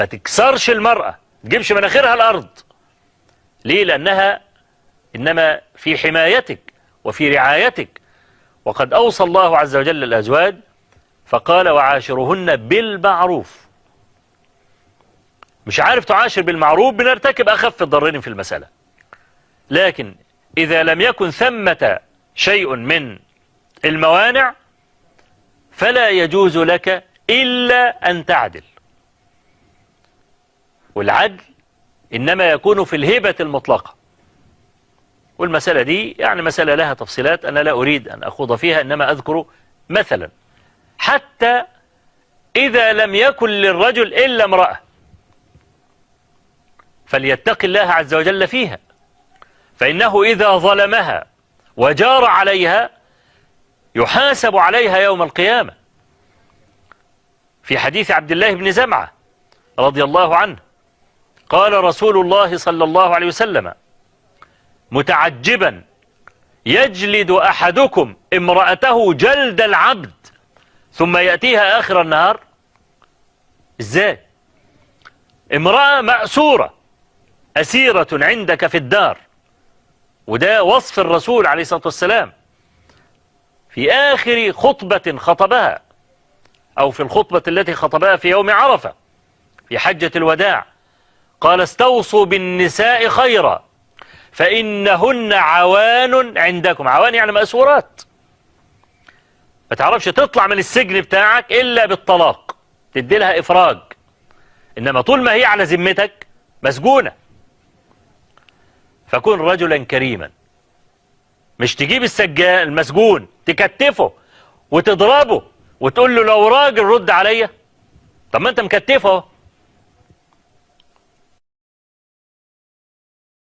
ما تكسرش المرأة، ما تجيبش مناخيرها الأرض. ليه؟ لأنها إنما في حمايتك وفي رعايتك. وقد أوصى الله عز وجل الأزواج فقال وعاشرهن بالمعروف. مش عارف تعاشر بالمعروف، بنرتكب أخف الضررين في المسألة. لكن إذا لم يكن ثمة شيء من الموانع فلا يجوز لك إلا أن تعدل. والعدل إنما يكون في الهبة المطلقة. والمسألة دي يعني مسألة لها تفصيلات أنا لا أريد أن أخوض فيها، إنما أذكر مثلا حتى إذا لم يكن للرجل إلا امرأة فليتق الله عز وجل فيها، فإنه إذا ظلمها وجار عليها يحاسب عليها يوم القيامة. في حديث عبد الله بن زمعة رضي الله عنه قال رسول الله صلى الله عليه وسلم متعجبا يجلد أحدكم امرأته جلد العبد ثم يأتيها آخر النهار. إزاي؟ امرأة مأسورة أسيرة عندك في الدار، وده وصف الرسول عليه الصلاة والسلام في آخر خطبة خطبها، أو في الخطبة التي خطبها في يوم عرفة في حجة الوداع، قال استوصوا بالنساء خيرا فإنهن عوان عندكم. عوان يعني مأسورات، ما تعرفش تطلع من السجن بتاعك إلا بالطلاق، تدي لها إفراج، إنما طول ما هي على ذمتك مسجونة. فكن رجلا كريما، مش تجيب السجان المسجون تكتفه وتضربه وتقول له لو راجل رد عليا. طب ما انت مكتفه،